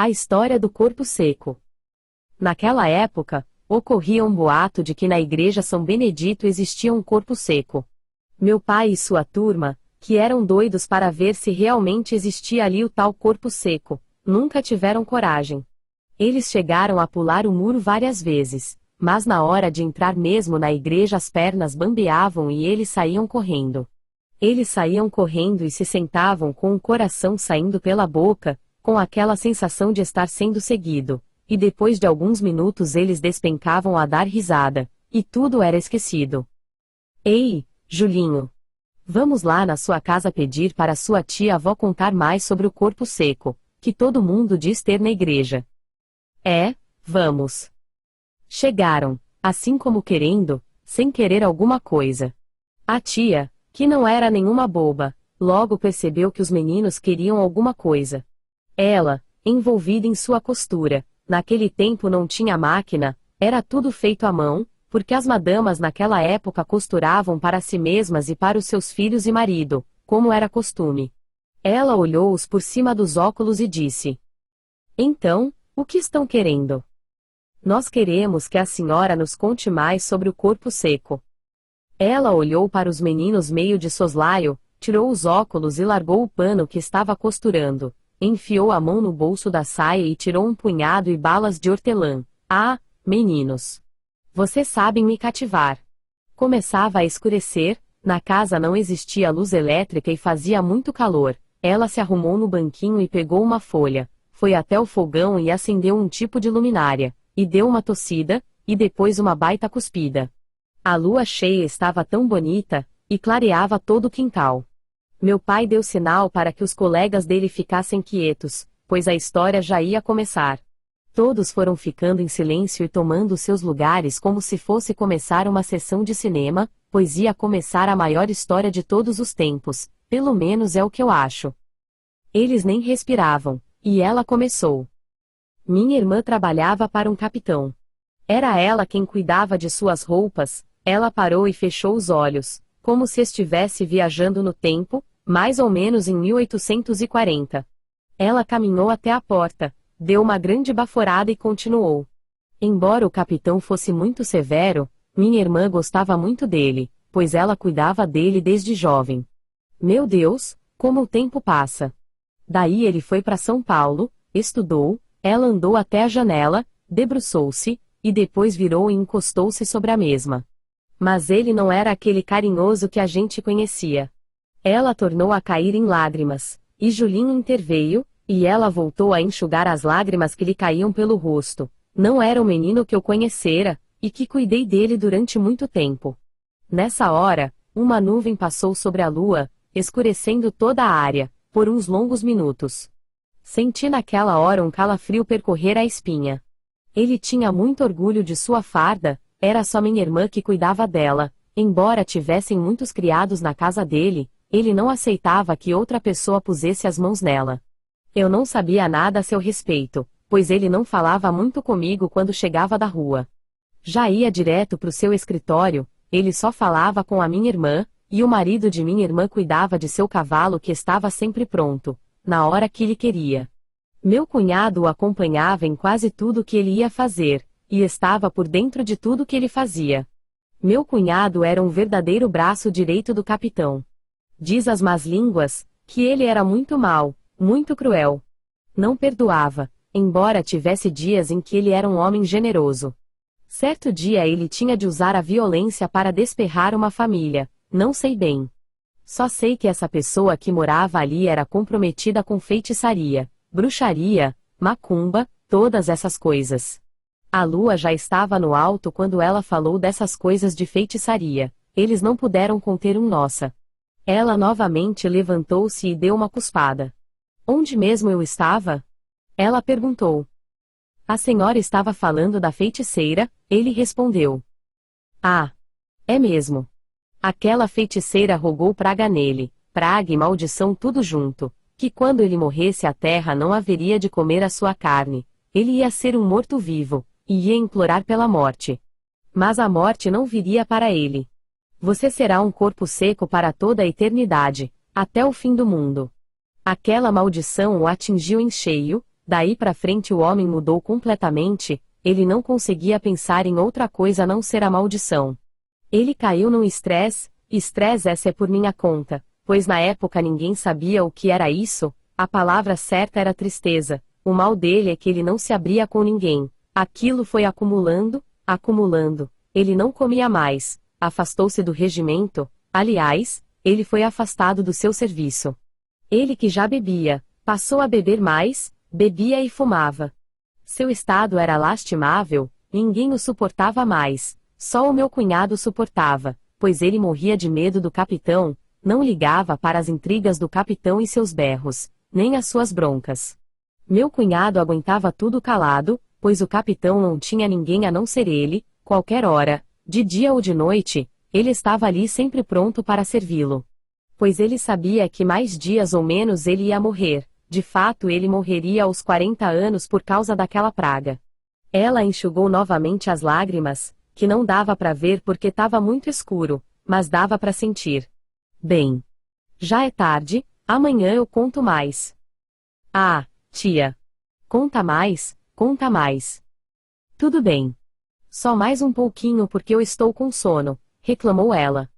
A história do corpo seco. Naquela época, ocorria um boato de que na igreja São Benedito existia um corpo seco. Meu pai e sua turma, que eram doidos para ver se realmente existia ali o tal corpo seco, nunca tiveram coragem. Eles chegaram a pular o muro várias vezes, mas na hora de entrar mesmo na igreja as pernas bambeavam e eles saíam correndo. Eles saíam correndo e se sentavam com o coração saindo pela boca, com aquela sensação de estar sendo seguido, e depois de alguns minutos eles despencavam a dar risada, e tudo era esquecido. Ei, Julinho! Vamos lá na sua casa pedir para sua tia-avó contar mais sobre o corpo seco, que todo mundo diz ter na igreja. É, vamos. Chegaram, assim como querendo, sem querer alguma coisa. A tia, que não era nenhuma boba, logo percebeu que os meninos queriam alguma coisa. Ela, envolvida em sua costura, naquele tempo não tinha máquina, era tudo feito à mão, porque as madamas naquela época costuravam para si mesmas e para os seus filhos e marido, como era costume. Ela olhou-os por cima dos óculos e disse: Então, o que estão querendo? Nós queremos que a senhora nos conte mais sobre o corpo seco. Ela olhou para os meninos meio de soslaio, tirou os óculos e largou o pano que estava costurando. Enfiou a mão no bolso da saia e tirou um punhado e balas de hortelã. Ah, meninos! Vocês sabem me cativar. Começava a escurecer, na casa não existia luz elétrica e fazia muito calor. Ela se arrumou no banquinho e pegou uma folha, foi até o fogão e acendeu um tipo de luminária, e deu uma tossida, e depois uma baita cuspida. A lua cheia estava tão bonita, e clareava todo o quintal. Meu pai deu sinal para que os colegas dele ficassem quietos, pois a história já ia começar. Todos foram ficando em silêncio e tomando seus lugares como se fosse começar uma sessão de cinema, pois ia começar a maior história de todos os tempos, pelo menos é o que eu acho. Eles nem respiravam, e ela começou. Minha irmã trabalhava para um capitão. Era ela quem cuidava de suas roupas. Ela parou e fechou os olhos, como se estivesse viajando no tempo, mais ou menos em 1840. Ela caminhou até a porta, deu uma grande baforada e continuou. Embora o capitão fosse muito severo, minha irmã gostava muito dele, pois ela cuidava dele desde jovem. Meu Deus, como o tempo passa! Daí ele foi para São Paulo, estudou, ela andou até a janela, debruçou-se, e depois virou e encostou-se sobre a mesma. Mas ele não era aquele carinhoso que a gente conhecia. Ela tornou a cair em lágrimas, e Julinho interveio, e ela voltou a enxugar as lágrimas que lhe caíam pelo rosto. Não era o menino que eu conhecera, e que cuidei dele durante muito tempo. Nessa hora, uma nuvem passou sobre a lua, escurecendo toda a área, por uns longos minutos. Senti naquela hora um calafrio percorrer a espinha. Ele tinha muito orgulho de sua farda, era só minha irmã que cuidava dela, embora tivessem muitos criados na casa dele, ele não aceitava que outra pessoa pusesse as mãos nela. Eu não sabia nada a seu respeito, pois ele não falava muito comigo quando chegava da rua. Já ia direto para o seu escritório, ele só falava com a minha irmã, e o marido de minha irmã cuidava de seu cavalo que estava sempre pronto, na hora que ele queria. Meu cunhado o acompanhava em quase tudo que ele ia fazer, e estava por dentro de tudo que ele fazia. Meu cunhado era um verdadeiro braço direito do capitão. Diz as más línguas, que ele era muito mau, muito cruel. Não perdoava, embora tivesse dias em que ele era um homem generoso. Certo dia ele tinha de usar a violência para desperrar uma família, não sei bem. Só sei que essa pessoa que morava ali era comprometida com feitiçaria, bruxaria, macumba, todas essas coisas. A lua já estava no alto quando ela falou dessas coisas de feitiçaria. Eles não puderam conter um nossa. Ela novamente levantou-se e deu uma cuspada. Onde mesmo eu estava? Ela perguntou. A senhora estava falando da feiticeira, ele respondeu. Ah! É mesmo. Aquela feiticeira rogou praga nele, praga e maldição tudo junto, que quando ele morresse a terra não haveria de comer a sua carne, ele ia ser um morto-vivo, e ia implorar pela morte. Mas a morte não viria para ele. Você será um corpo seco para toda a eternidade, até o fim do mundo. Aquela maldição o atingiu em cheio, Daí pra frente o homem mudou completamente, ele não conseguia pensar em outra coisa a não ser a maldição. Ele caiu num estresse, essa é por minha conta, pois na época ninguém sabia o que era isso, a palavra certa era tristeza, o mal dele é que ele não se abria com ninguém, aquilo foi acumulando, ele não comia mais, afastou-se do regimento, aliás, ele foi afastado do seu serviço. Ele que já bebia, passou a beber mais, bebia e fumava. Seu estado era lastimável, ninguém o suportava mais, só o meu cunhado suportava, pois ele morria de medo do capitão, não ligava para as intrigas do capitão e seus berros, nem as suas broncas. Meu cunhado aguentava tudo calado, pois o capitão não tinha ninguém a não ser ele, qualquer hora, de dia ou de noite, ele estava ali sempre pronto para servi-lo. Pois ele sabia que mais dias ou menos ele ia morrer, de fato ele morreria aos 40 anos por causa daquela praga. Ela enxugou novamente as lágrimas, que não dava para ver porque estava muito escuro, mas dava para sentir. Bem. Já é tarde, amanhã eu conto mais. Ah, tia. Conta mais, conta mais. Tudo bem. Só mais um pouquinho porque eu estou com sono, reclamou ela.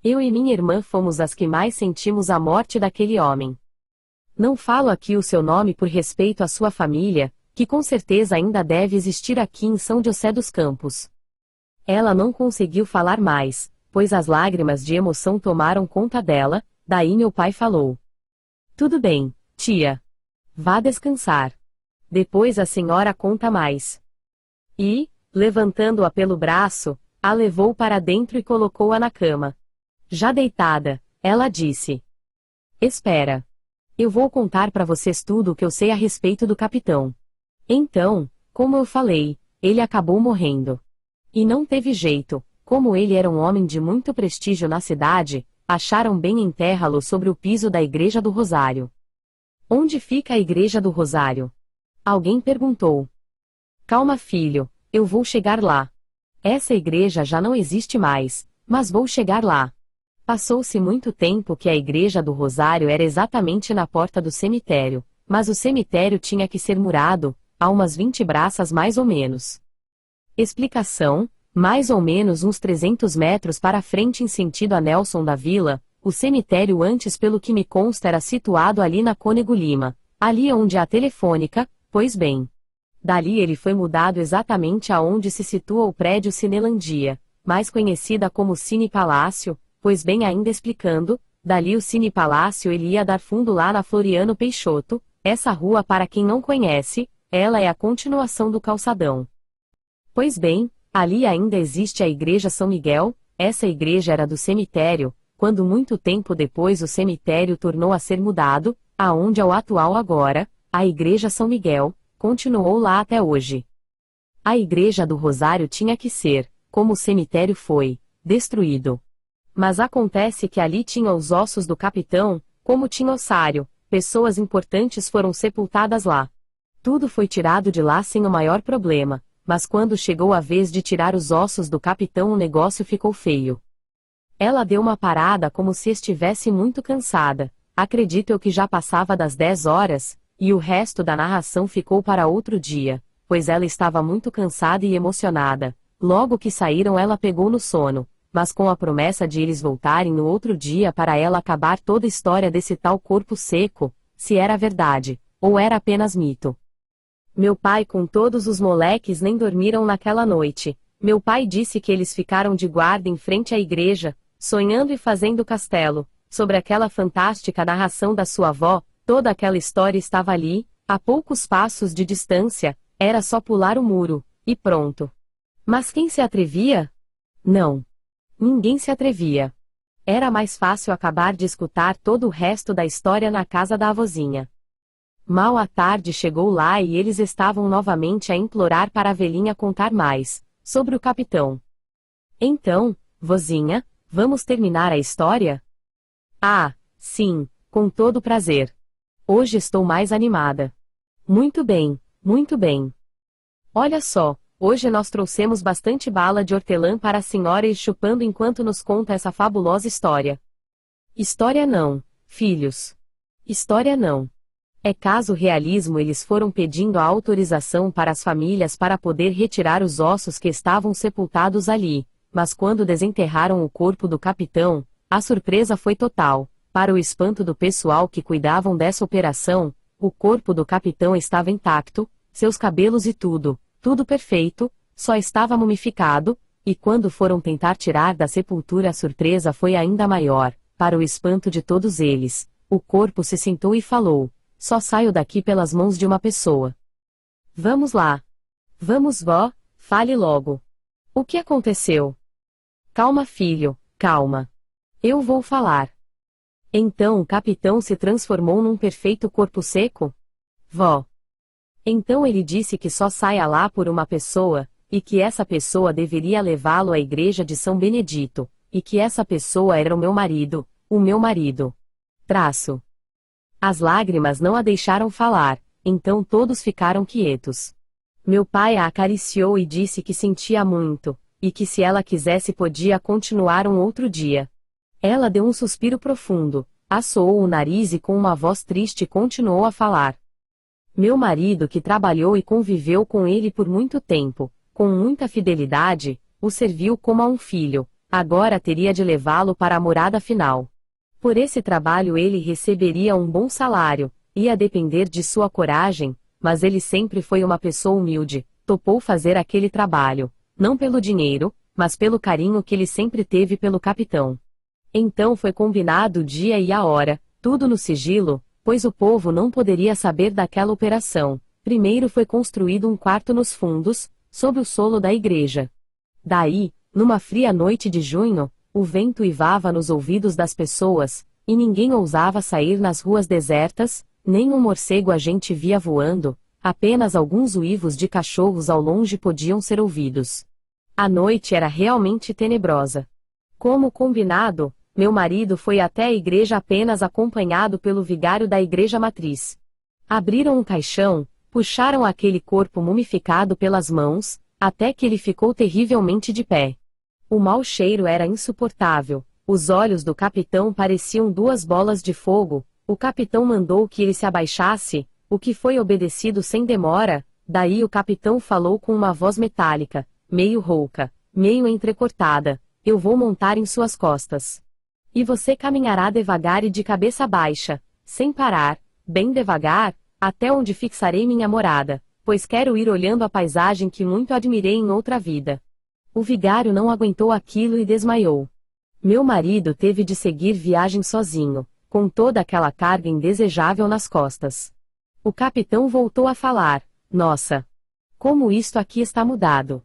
Eu e minha irmã fomos as que mais sentimos a morte daquele homem. Não falo aqui o seu nome por respeito à sua família, que com certeza ainda deve existir aqui em São José dos Campos. Ela não conseguiu falar mais, pois as lágrimas de emoção tomaram conta dela, daí meu pai falou. Tudo bem, tia. Vá descansar. Depois a senhora conta mais. E, levantando-a pelo braço, a levou para dentro e colocou-a na cama. Já deitada, ela disse. Espera. Eu vou contar para vocês tudo o que eu sei a respeito do capitão. Então, como eu falei, ele acabou morrendo. E não teve jeito, como ele era um homem de muito prestígio na cidade, acharam bem enterrá-lo sobre o piso da Igreja do Rosário. Onde fica a Igreja do Rosário? Alguém perguntou. Calma, filho, eu vou chegar lá. Essa igreja já não existe mais, mas vou chegar lá. Passou-se muito tempo que a Igreja do Rosário era exatamente na porta do cemitério, mas o cemitério tinha que ser murado, a umas 20 braças mais ou menos. Explicação: mais ou menos uns 300 metros para frente em sentido a Nelson da Vila, o cemitério antes pelo que me consta era situado ali na Cônego Lima, ali onde há a telefônica, pois bem. Dali ele foi mudado exatamente aonde se situa o prédio Cinelandia, mais conhecida como Cine Palácio, pois bem ainda explicando, dali o Cine Palácio ele ia dar fundo lá na Floriano Peixoto, essa rua para quem não conhece, ela é a continuação do calçadão. Pois bem, ali ainda existe a Igreja São Miguel, essa igreja era do cemitério, quando muito tempo depois o cemitério tornou a ser mudado, aonde é o atual agora, a Igreja São Miguel, continuou lá até hoje. A Igreja do Rosário tinha que ser, como o cemitério foi, destruído. Mas acontece que ali tinha os ossos do capitão, como tinha ossário, pessoas importantes foram sepultadas lá. Tudo foi tirado de lá sem o maior problema, mas quando chegou a vez de tirar os ossos do capitão o negócio ficou feio. Ela deu uma parada como se estivesse muito cansada, acredito eu que já passava das 10 horas, e o resto da narração ficou para outro dia, pois ela estava muito cansada e emocionada. Logo que saíram ela pegou no sono, mas com a promessa de eles voltarem no outro dia para ela acabar toda a história desse tal corpo seco, se era verdade, ou era apenas mito. Meu pai com todos os moleques nem dormiram naquela noite. Meu pai disse que eles ficaram de guarda em frente à igreja, sonhando e fazendo castelo, sobre aquela fantástica narração da sua avó, toda aquela história estava ali, a poucos passos de distância, era só pular o muro, e pronto. Mas quem se atrevia? Não. Ninguém se atrevia. Era mais fácil acabar de escutar todo o resto da história na casa da avózinha. Mal à tarde chegou lá e eles estavam novamente a implorar para a velhinha contar mais, sobre o capitão. Então, vozinha, vamos terminar a história? Ah, sim, com todo prazer. Hoje estou mais animada. Muito bem, muito bem. Olha só, hoje nós trouxemos bastante bala de hortelã para a senhora ir chupando enquanto nos conta essa fabulosa história. História não, filhos. História não. É caso realismo eles foram pedindo a autorização para as famílias para poder retirar os ossos que estavam sepultados ali, mas quando desenterraram o corpo do capitão, a surpresa foi total. Para o espanto do pessoal que cuidavam dessa operação, o corpo do capitão estava intacto, seus cabelos e tudo, tudo perfeito, só estava mumificado, e quando foram tentar tirar da sepultura a surpresa foi ainda maior. Para o espanto de todos eles, o corpo se sentou e falou: só saio daqui pelas mãos de uma pessoa. Vamos lá. Vamos, vó, fale logo. O que aconteceu? Calma, filho, calma. Eu vou falar. Então o capitão se transformou num perfeito corpo seco? Vó. Então ele disse que só saia lá por uma pessoa, e que essa pessoa deveria levá-lo à igreja de São Benedito, e que essa pessoa era o meu marido, o meu marido. Traço. As lágrimas não a deixaram falar, então todos ficaram quietos. Meu pai a acariciou e disse que sentia muito, e que se ela quisesse podia continuar um outro dia. Ela deu um suspiro profundo, assoou o nariz e com uma voz triste continuou a falar. Meu marido que trabalhou e conviveu com ele por muito tempo, com muita fidelidade, o serviu como a um filho, agora teria de levá-lo para a morada final. Por esse trabalho ele receberia um bom salário, ia depender de sua coragem, mas ele sempre foi uma pessoa humilde, topou fazer aquele trabalho, não pelo dinheiro, mas pelo carinho que ele sempre teve pelo capitão. Então foi combinado o dia e a hora, tudo no sigilo, pois o povo não poderia saber daquela operação. Primeiro foi construído um quarto nos fundos, sob o solo da igreja. Daí, numa fria noite de junho, o vento uivava nos ouvidos das pessoas, e ninguém ousava sair nas ruas desertas, nem um morcego a gente via voando, apenas alguns uivos de cachorros ao longe podiam ser ouvidos. A noite era realmente tenebrosa. Como combinado, meu marido foi até a igreja apenas acompanhado pelo vigário da igreja matriz. Abriram um caixão, puxaram aquele corpo mumificado pelas mãos, até que ele ficou terrivelmente de pé. O mau cheiro era insuportável, os olhos do capitão pareciam duas bolas de fogo. O capitão mandou que ele se abaixasse, o que foi obedecido sem demora. Daí o capitão falou com uma voz metálica, meio rouca, meio entrecortada: eu vou montar em suas costas. E você caminhará devagar e de cabeça baixa, sem parar, bem devagar, até onde fixarei minha morada, pois quero ir olhando a paisagem que muito admirei em outra vida. O vigário não aguentou aquilo e desmaiou. Meu marido teve de seguir viagem sozinho, com toda aquela carga indesejável nas costas. O capitão voltou a falar: nossa! Como isto aqui está mudado!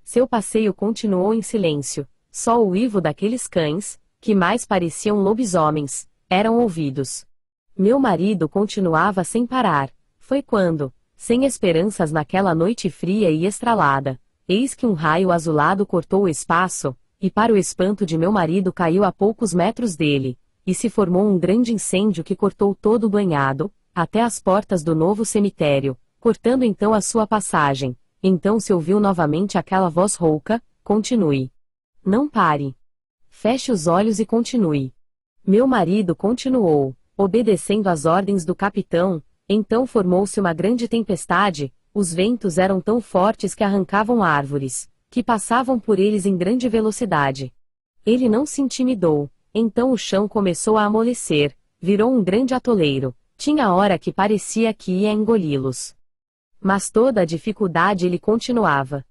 Seu passeio continuou em silêncio, só o uivo daqueles cães, que mais pareciam lobisomens, eram ouvidos. Meu marido continuava sem parar. Foi quando, sem esperanças naquela noite fria e estralada, eis que um raio azulado cortou o espaço, e para o espanto de meu marido caiu a poucos metros dele, e se formou um grande incêndio que cortou todo o banhado, até as portas do novo cemitério, cortando então a sua passagem. Então se ouviu novamente aquela voz rouca: continue. Não pare. Feche os olhos e continue. Meu marido continuou, obedecendo às ordens do capitão. Então formou-se uma grande tempestade, os ventos eram tão fortes que arrancavam árvores, que passavam por eles em grande velocidade. Ele não se intimidou, então o chão começou a amolecer, virou um grande atoleiro, tinha hora que parecia que ia engoli-los. Mas toda a dificuldade ele continuava.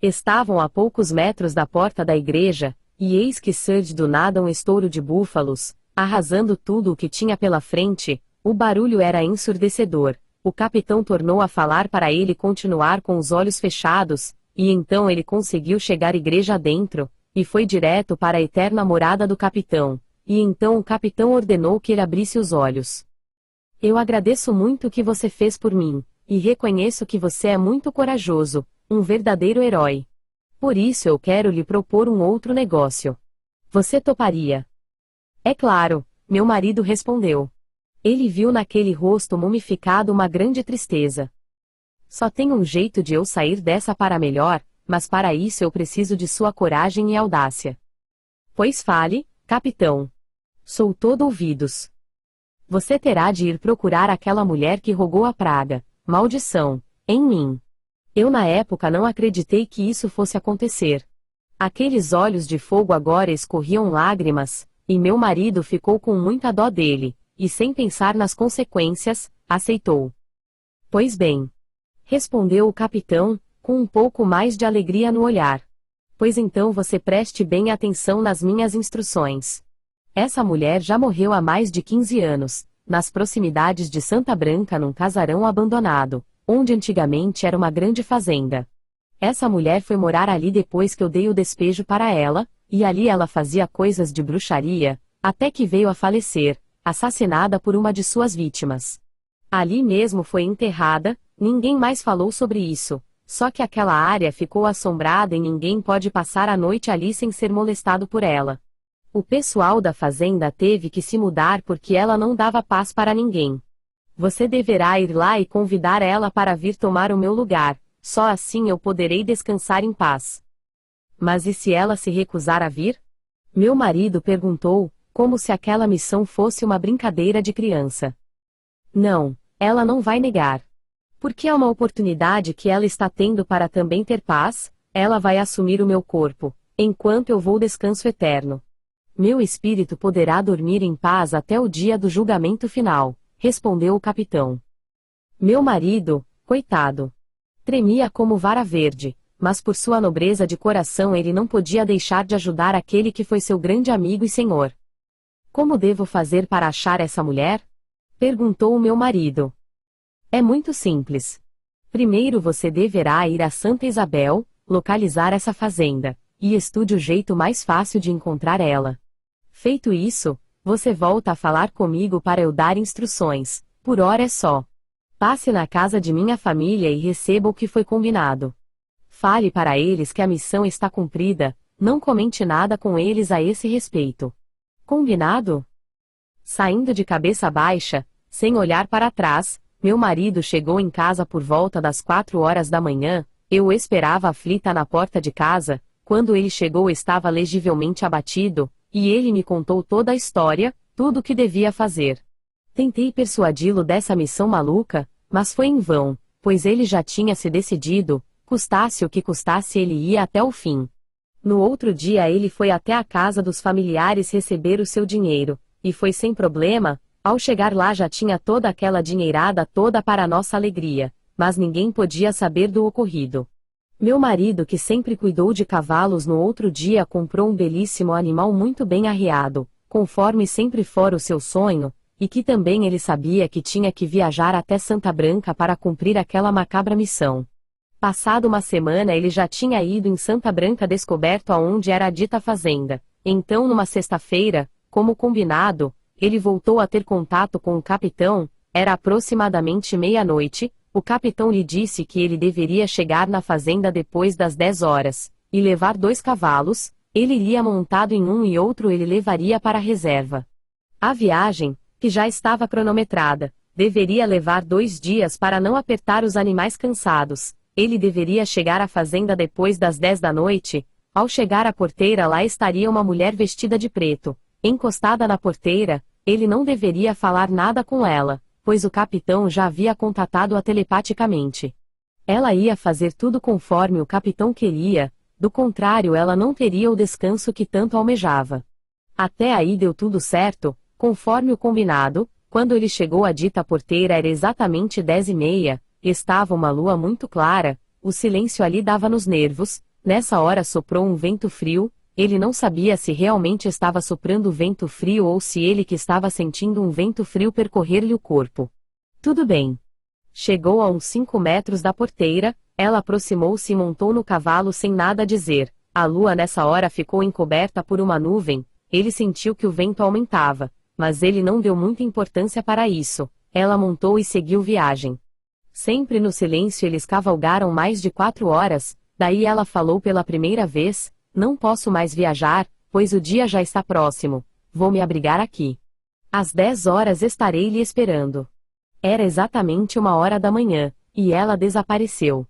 Estavam a poucos metros da porta da igreja, e eis que surge do nada um estouro de búfalos, arrasando tudo o que tinha pela frente. O barulho era ensurdecedor. O capitão tornou a falar para ele continuar com os olhos fechados, e então ele conseguiu chegar igreja adentro, e foi direto para a eterna morada do capitão, e então o capitão ordenou que ele abrisse os olhos. Eu agradeço muito o que você fez por mim, e reconheço que você é muito corajoso, um verdadeiro herói. Por isso eu quero lhe propor um outro negócio. Você toparia? É claro, meu marido respondeu. Ele viu naquele rosto mumificado uma grande tristeza. Só tem um jeito de eu sair dessa para melhor, mas para isso eu preciso de sua coragem e audácia. Pois fale, capitão. Sou todo ouvidos. Você terá de ir procurar aquela mulher que rogou a praga, maldição, em mim. Eu na época não acreditei que isso fosse acontecer. Aqueles olhos de fogo agora escorriam lágrimas, e meu marido ficou com muita dó dele, e sem pensar nas consequências, aceitou. Pois bem, respondeu o capitão, com um pouco mais de alegria no olhar. Pois então você preste bem atenção nas minhas instruções. Essa mulher já morreu há mais de 15 anos, nas proximidades de Santa Branca num casarão abandonado, onde antigamente era uma grande fazenda. Essa mulher foi morar ali depois que eu dei o despejo para ela, e ali ela fazia coisas de bruxaria, até que veio a falecer, assassinada por uma de suas vítimas. Ali mesmo foi enterrada, ninguém mais falou sobre isso, só que aquela área ficou assombrada e ninguém pode passar a noite ali sem ser molestado por ela. O pessoal da fazenda teve que se mudar porque ela não dava paz para ninguém. Você deverá ir lá e convidar ela para vir tomar o meu lugar, só assim eu poderei descansar em paz. Mas e se ela se recusar a vir? Meu marido perguntou, como se aquela missão fosse uma brincadeira de criança. Não, ela não vai negar. Porque é uma oportunidade que ela está tendo para também ter paz, ela vai assumir o meu corpo, enquanto eu vou descanso eterno. Meu espírito poderá dormir em paz até o dia do julgamento final, respondeu o capitão. Meu marido, coitado. Tremia como vara verde, mas por sua nobreza de coração ele não podia deixar de ajudar aquele que foi seu grande amigo e senhor. Como devo fazer para achar essa mulher? Perguntou o meu marido. É muito simples. Primeiro você deverá ir a Santa Isabel, localizar essa fazenda, e estude o jeito mais fácil de encontrar ela. Feito isso, você volta a falar comigo para eu dar instruções, por hora é só. Passe na casa de minha família e receba o que foi combinado. Fale para eles que a missão está cumprida, não comente nada com eles a esse respeito. Combinado? Saindo de cabeça baixa, sem olhar para trás, meu marido chegou em casa por volta das 4 horas da manhã, eu o esperava aflita na porta de casa, quando ele chegou estava legivelmente abatido, e ele me contou toda a história, tudo o que devia fazer. Tentei persuadi-lo dessa missão maluca, mas foi em vão, pois ele já tinha se decidido, custasse o que custasse ele ia até o fim. No outro dia ele foi até a casa dos familiares receber o seu dinheiro, e foi sem problema, ao chegar lá já tinha toda aquela dinheirada toda para nossa alegria, mas ninguém podia saber do ocorrido. Meu marido que sempre cuidou de cavalos no outro dia comprou um belíssimo animal muito bem arriado, conforme sempre fora o seu sonho, e que também ele sabia que tinha que viajar até Santa Branca para cumprir aquela macabra missão. Passado uma semana ele já tinha ido em Santa Branca descoberto aonde era a dita fazenda, então numa sexta-feira, como combinado, ele voltou a ter contato com o capitão, era aproximadamente meia-noite, o capitão lhe disse que ele deveria chegar na fazenda depois das 10 horas, e levar 2 cavalos, ele iria montado em um e outro ele levaria para a reserva. A viagem, que já estava cronometrada, deveria levar 2 dias para não apertar os animais cansados, ele deveria chegar à fazenda depois das 10 da noite, ao chegar à porteira lá estaria uma mulher vestida de preto, encostada na porteira, ele não deveria falar nada com ela, pois o capitão já havia contatado-a telepaticamente. Ela ia fazer tudo conforme o capitão queria, do contrário ela não teria o descanso que tanto almejava. Até aí deu tudo certo, conforme o combinado, quando ele chegou à dita porteira era exatamente 10h30, estava uma lua muito clara, o silêncio ali dava nos nervos, nessa hora soprou um vento frio, ele não sabia se realmente estava soprando vento frio ou se ele que estava sentindo um vento frio percorrer-lhe o corpo. Tudo bem. Chegou a uns 5 metros da porteira, ela aproximou-se e montou no cavalo sem nada dizer, a lua nessa hora ficou encoberta por uma nuvem, ele sentiu que o vento aumentava, mas ele não deu muita importância para isso, ela montou e seguiu viagem. Sempre no silêncio eles cavalgaram mais de 4 horas, daí ela falou pela primeira vez, não posso mais viajar, pois o dia já está próximo, vou me abrigar aqui. Às 10 horas estarei lhe esperando. Era exatamente 1h da manhã, e ela desapareceu.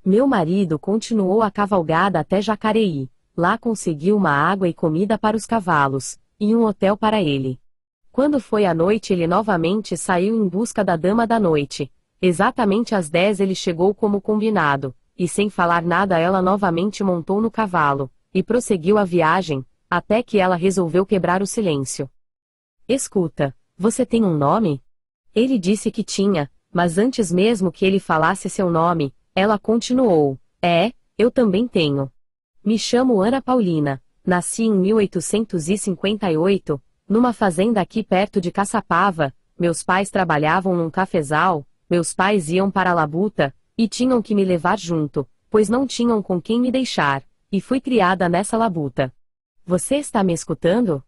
Meu marido continuou a cavalgada até Jacareí, lá conseguiu uma água e comida para os cavalos, e um hotel para ele. Quando foi à noite ele novamente saiu em busca da dama da noite. Exatamente às 10 ele chegou como combinado, e sem falar nada ela novamente montou no cavalo, e prosseguiu a viagem, até que ela resolveu quebrar o silêncio. Escuta, você tem um nome? Ele disse que tinha, mas antes mesmo que ele falasse seu nome, ela continuou, eu também tenho. Me chamo Ana Paulina, nasci em 1858, numa fazenda aqui perto de Caçapava, meus pais trabalhavam num cafezal, meus pais iam para a labuta, e tinham que me levar junto, pois não tinham com quem me deixar, e fui criada nessa labuta. Você está me escutando?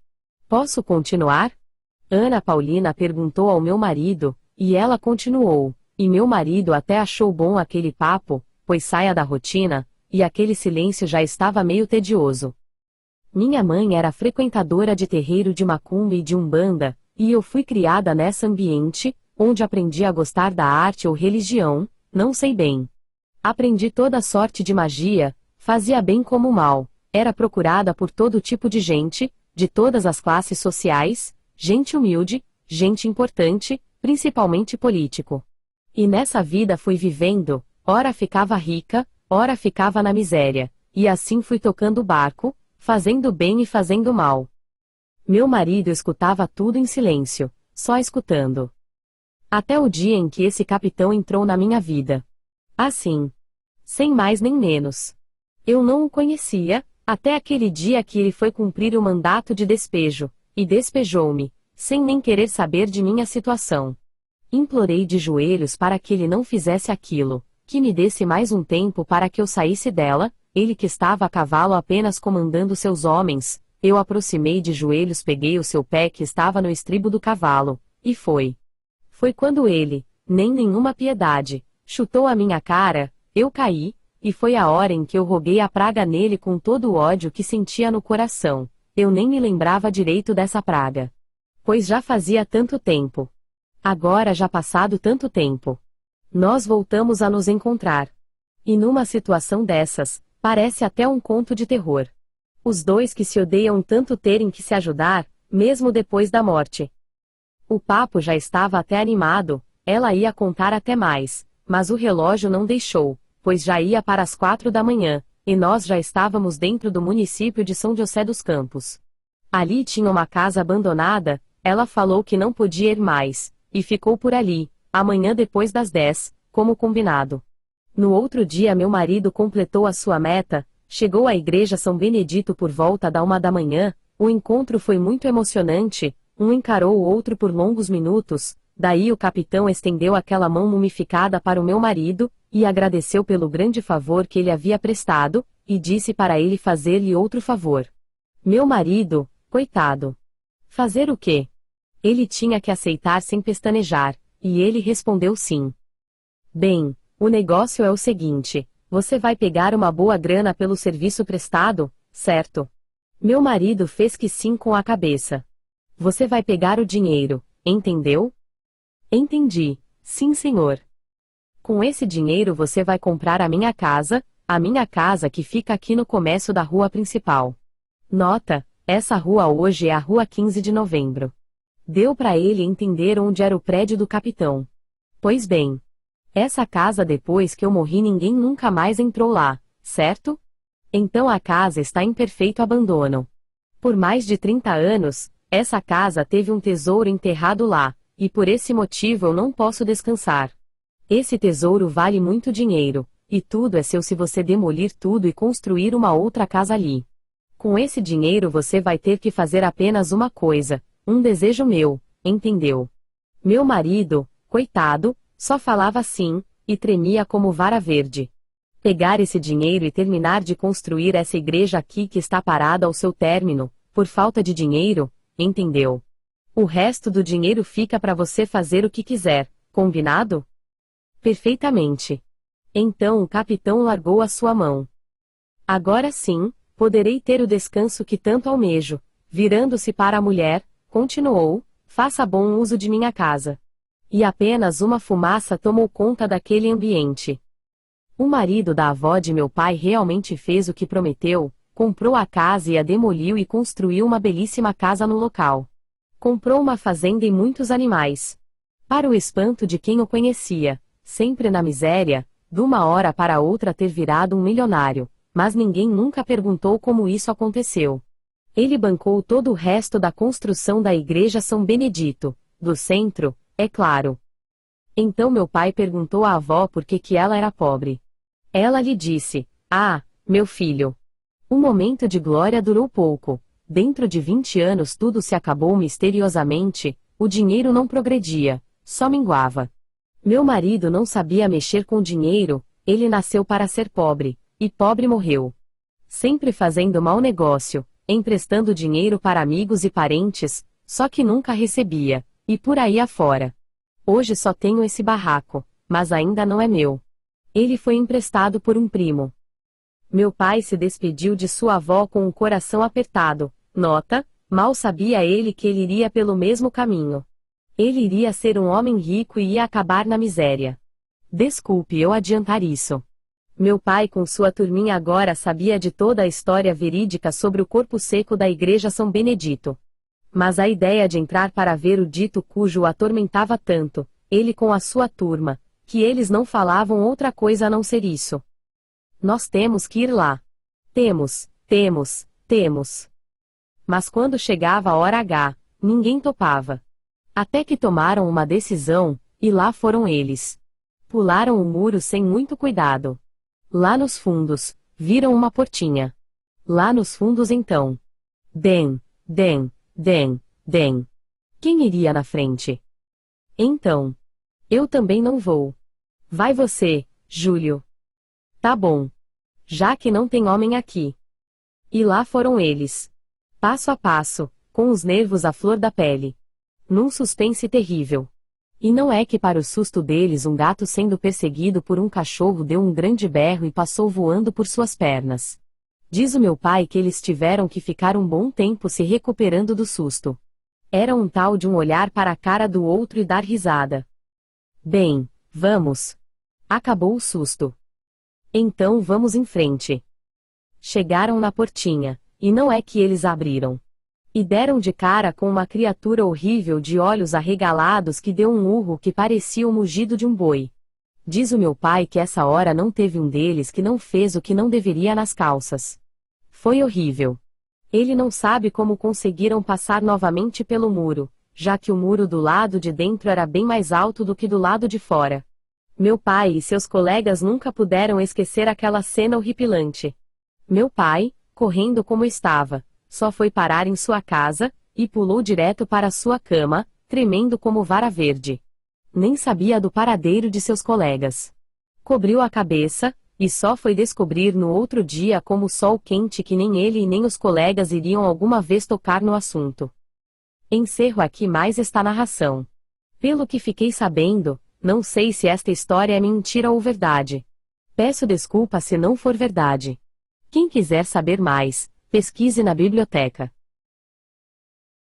Posso continuar? Ana Paulina perguntou ao meu marido, e ela continuou, e meu marido até achou bom aquele papo, pois saia da rotina, e aquele silêncio já estava meio tedioso. Minha mãe era frequentadora de terreiro de macumba e de umbanda, e eu fui criada nesse ambiente, onde aprendi a gostar da arte ou religião, não sei bem. Aprendi toda sorte de magia, fazia bem como mal, era procurada por todo tipo de gente, de todas as classes sociais, gente humilde, gente importante, principalmente político. E nessa vida fui vivendo, ora ficava rica, ora ficava na miséria, e assim fui tocando o barco, fazendo bem e fazendo mal. Meu marido escutava tudo em silêncio, só escutando. Até o dia em que esse capitão entrou na minha vida. Assim. Sem mais nem menos. Eu não o conhecia, até aquele dia que ele foi cumprir o mandato de despejo, e despejou-me, sem nem querer saber de minha situação. Implorei de joelhos para que ele não fizesse aquilo, que me desse mais um tempo para que eu saísse dela, ele que estava a cavalo apenas comandando seus homens, eu aproximei de joelhos, peguei o seu pé que estava no estribo do cavalo, e foi. Foi quando ele, nem nenhuma piedade, chutou a minha cara, eu caí, e foi a hora em que eu roguei a praga nele com todo o ódio que sentia no coração, eu nem me lembrava direito dessa praga. Pois já fazia tanto tempo. Agora já passado tanto tempo. Nós voltamos a nos encontrar. E numa situação dessas, parece até um conto de terror. Os dois que se odeiam tanto terem que se ajudar, mesmo depois da morte. O papo já estava até animado, ela ia contar até mais, mas o relógio não deixou, pois já ia para as 4 da manhã, e nós já estávamos dentro do município de São José dos Campos. Ali tinha uma casa abandonada, ela falou que não podia ir mais, e ficou por ali, amanhã depois das 10, como combinado. No outro dia meu marido completou a sua meta, chegou à igreja São Benedito por volta da 1 da manhã, o encontro foi muito emocionante, um encarou o outro por longos minutos, daí o capitão estendeu aquela mão mumificada para o meu marido, e agradeceu pelo grande favor que ele havia prestado, e disse para ele fazer-lhe outro favor. Meu marido, coitado. Fazer o quê? Ele tinha que aceitar sem pestanejar, e ele respondeu sim. Bem, o negócio é o seguinte, você vai pegar uma boa grana pelo serviço prestado, certo? Meu marido fez que sim com a cabeça. Você vai pegar o dinheiro, entendeu? Entendi, sim senhor. Com esse dinheiro você vai comprar a minha casa que fica aqui no começo da rua principal. Nota, essa rua hoje é a Rua 15 de Novembro. Deu para ele entender onde era o prédio do capitão. Pois bem. Essa casa depois que eu morri ninguém nunca mais entrou lá, certo? Então a casa está em perfeito abandono. Por mais de 30 anos, essa casa teve um tesouro enterrado lá, e por esse motivo eu não posso descansar. Esse tesouro vale muito dinheiro, e tudo é seu se você demolir tudo e construir uma outra casa ali. Com esse dinheiro você vai ter que fazer apenas uma coisa, um desejo meu, entendeu? Meu marido, coitado, só falava assim, e tremia como vara verde. Pegar esse dinheiro e terminar de construir essa igreja aqui que está parada ao seu término, por falta de dinheiro, entendeu? O resto do dinheiro fica para você fazer o que quiser, combinado? Perfeitamente. Então o capitão largou a sua mão. Agora sim, poderei ter o descanso que tanto almejo. Virando-se para a mulher, continuou, faça bom uso de minha casa. E apenas uma fumaça tomou conta daquele ambiente. O marido da avó de meu pai realmente fez o que prometeu, comprou a casa e a demoliu e construiu uma belíssima casa no local. Comprou uma fazenda e muitos animais. Para o espanto de quem o conhecia, sempre na miséria, de uma hora para outra ter virado um milionário, mas ninguém nunca perguntou como isso aconteceu. Ele bancou todo o resto da construção da Igreja São Benedito, do centro, é claro. Então meu pai perguntou à avó por que ela era pobre. Ela lhe disse: "Ah, meu filho. O momento de glória durou pouco. Dentro de 20 anos tudo se acabou misteriosamente, o dinheiro não progredia, só minguava. Meu marido não sabia mexer com dinheiro, ele nasceu para ser pobre, e pobre morreu. Sempre fazendo mau negócio, emprestando dinheiro para amigos e parentes, só que nunca recebia, e por aí afora. Hoje só tenho esse barraco, mas ainda não é meu. Ele foi emprestado por um primo." Meu pai se despediu de sua avó com o coração apertado. Nota: mal sabia ele que ele iria pelo mesmo caminho. Ele iria ser um homem rico e ia acabar na miséria. Desculpe eu adiantar isso. Meu pai com sua turminha agora sabia de toda a história verídica sobre o corpo seco da Igreja São Benedito. Mas a ideia de entrar para ver o dito cujo o atormentava tanto, ele com a sua turma, que eles não falavam outra coisa a não ser isso. "Nós temos que ir lá. Temos. Mas quando chegava a hora H, ninguém topava. Até que tomaram uma decisão, e lá foram eles. Pularam o muro sem muito cuidado. Lá nos fundos, viram uma portinha. Lá nos fundos então. Den. Quem iria na frente? Então. Eu também não vou. Vai você, Júlio. Tá bom. Já que não tem homem aqui. E lá foram eles. Passo a passo, com os nervos à flor da pele. Num suspense terrível. E não é que para o susto deles um gato sendo perseguido por um cachorro deu um grande berro e passou voando por suas pernas. Diz o meu pai que eles tiveram que ficar um bom tempo se recuperando do susto. Era um tal de um olhar para a cara do outro e dar risada. Bem, vamos. Acabou o susto. Então vamos em frente. Chegaram na portinha, e não é que eles abriram. E deram de cara com uma criatura horrível de olhos arregalados que deu um urro que parecia o mugido de um boi. Diz o meu pai que essa hora não teve um deles que não fez o que não deveria nas calças. Foi horrível. Ele não sabe como conseguiram passar novamente pelo muro, já que o muro do lado de dentro era bem mais alto do que do lado de fora. Meu pai e seus colegas nunca puderam esquecer aquela cena horripilante. Meu pai, correndo como estava, só foi parar em sua casa, e pulou direto para sua cama, tremendo como vara verde. Nem sabia do paradeiro de seus colegas. Cobriu a cabeça, e só foi descobrir no outro dia como sol quente que nem ele e nem os colegas iriam alguma vez tocar no assunto. Encerro aqui mais esta narração. Pelo que fiquei sabendo, não sei se esta história é mentira ou verdade. Peço desculpa se não for verdade. Quem quiser saber mais, pesquise na biblioteca.